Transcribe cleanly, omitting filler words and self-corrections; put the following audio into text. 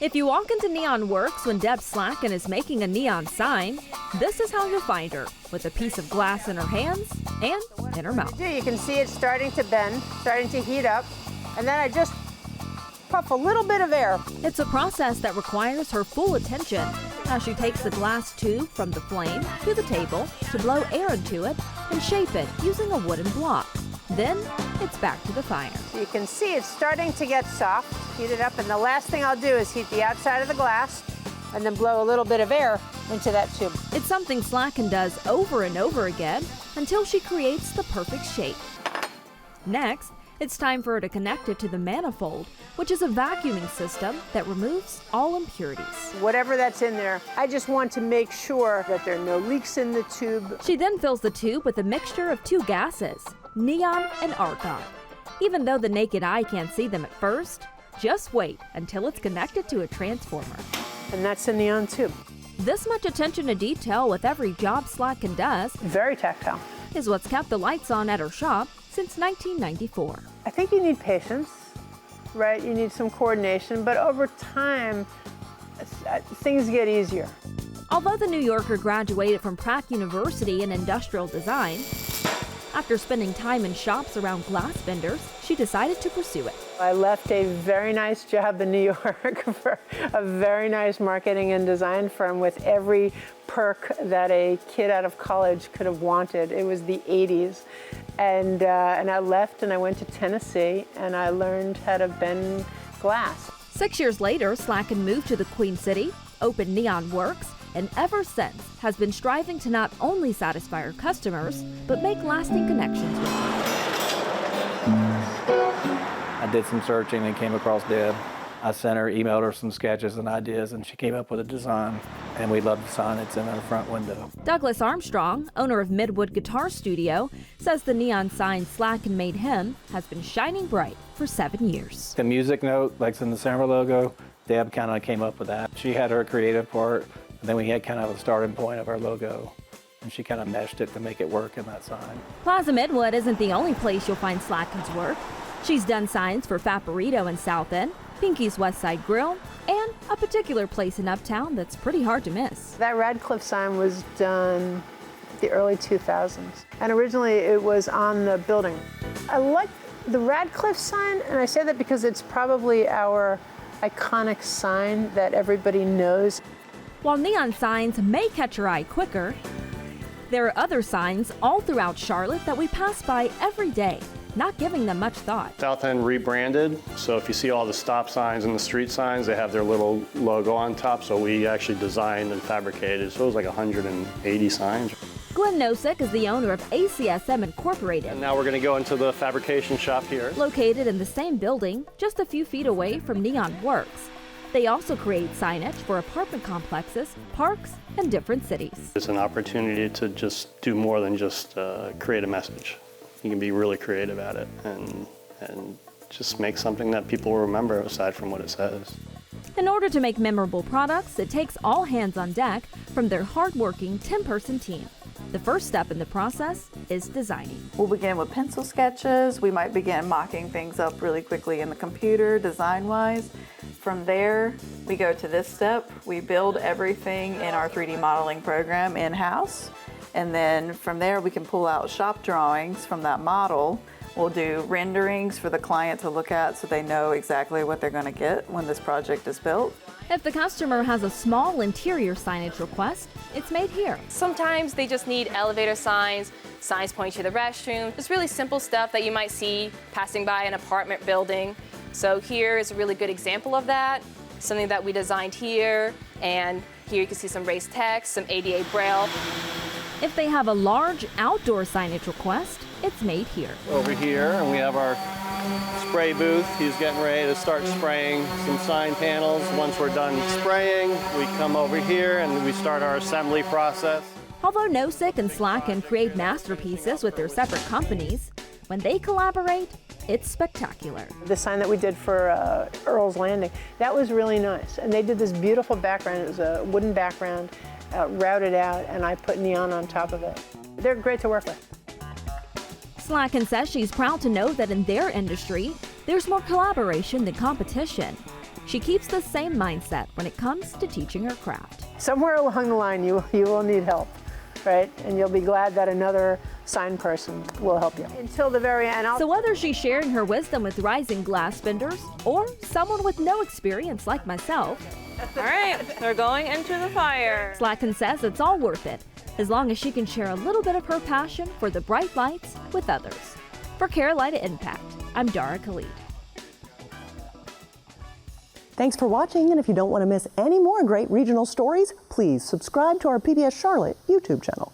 If you walk into Neon Works when Deb Slacken is making a neon sign, this is how you'll find her, with a piece of glass in her hands and in her mouth. You can see it starting to bend, starting to heat up, and then I just puff a little bit of air. It's a process that requires her full attention, as she takes the glass tube from the flame to the table to blow air into it and shape it using a wooden block. Then it's back to the fire. You can see it's starting to get soft, heat it up, and the last thing I'll do is heat the outside of the glass and then blow a little bit of air into that tube. It's something Slacken does over and over again until she creates the perfect shape. Next, it's time for her to connect it to the manifold, which is a vacuuming system that removes all impurities. Whatever that's in there, I just want to make sure that there are no leaks in the tube. She then fills the tube with a mixture of two gases, neon and argon. Even though the naked eye can't see them at first, just wait until it's connected to a transformer. And that's the neon tube. This much attention to detail with every job Slacken does Very tactile. is what's kept the lights on at her shop since 1994. I think you need patience, right? You need some coordination, but over time, things get easier. Although the New Yorker graduated from Pratt University in industrial design, after spending time in shops around glass vendors, she decided to pursue it. I left a very nice job in New York for a very nice marketing and design firm with every perk that a kid out of college could have wanted. It was the 80s. And I left and I went to Tennessee and I learned how to bend glass. 6 years later, Slacken moved to the Queen City, opened Neon Works, and ever since has been striving to not only satisfy her customers, but make lasting connections with them. I did some searching and came across Deb. I sent her, emailed her some sketches and ideas, and she came up with a design, and we love the sign it's in our front window. Douglas Armstrong, owner of Midwood Guitar Studio, says the neon sign Slacken made him has been shining bright for 7 years. The music note, like in the Summer logo, Deb kind of came up with that. She had her creative part, and then we had kind of a starting point of our logo, and she kind of meshed it to make it work in that sign. Plaza Midwood isn't the only place you'll find Slacken's work. She's done signs for Favorito in South End, Pinky's West Side Grill, and a particular place in Uptown that's pretty hard to miss. That Radcliffe sign was done the early 2000s. And originally it was on the building. I like the Radcliffe sign, and I say that because it's probably our iconic sign that everybody knows. While neon signs may catch your eye quicker, there are other signs all throughout Charlotte that we pass by every day, not giving them much thought. South End rebranded, so if you see all the stop signs and the street signs, they have their little logo on top, so we actually designed and fabricated, so it was like 180 signs. Glenn Nosek is the owner of ACSM Incorporated, And now we're going to go into the fabrication shop here. located in the same building, just a few feet away from Neon Works. They also create signage for apartment complexes, parks, and different cities. It's an opportunity to just do more than just create a message. You can be really creative at it and just make something that people will remember aside from what it says. In order to make memorable products, it takes all hands on deck from their hardworking 10-person team. The first step in the process is designing. We'll begin with pencil sketches. We might begin mocking things up really quickly in the computer, design-wise. From there, we go to this step. We build everything in our 3D modeling program in-house. And then from there, we can pull out shop drawings from that model. We'll do renderings for the client to look at so they know exactly what they're going to get when this project is built. If the customer has a small interior signage request, it's made here. Sometimes they just need elevator signs, signs pointing to the restroom, just really simple stuff that you might see passing by an apartment building. So here is a really good example of that, something that we designed here, and here you can see some raised text, some ADA Braille. If they have a large outdoor signage request, it's made here. Over here, and we have our spray booth. He's getting ready to start spraying some sign panels. Once we're done spraying, we come over here and we start our assembly process. Although Nosek and Slacken create masterpieces with their separate companies, when they collaborate, it's spectacular. The sign that we did for Earl's Landing, that was really nice. And they did this beautiful background. It was a wooden background, routed out, and I put neon on top of it. They're great to work with. Slacken says she's proud to know that in their industry, there's more collaboration than competition. She keeps the same mindset when it comes to teaching her craft. Somewhere along the line, you will need help, right? And you'll be glad that another sign person will help you. Until the very end. So whether she's sharing her wisdom with rising glass vendors or someone with no experience like myself, All right, they're going into the fire. Slatkin says it's all worth it, as long as she can share a little bit of her passion for the bright lights with others. For Carolina Impact, I'm Dara Khalid. Thanks for watching, and if you don't want to miss any more great regional stories, please subscribe to our PBS Charlotte YouTube channel.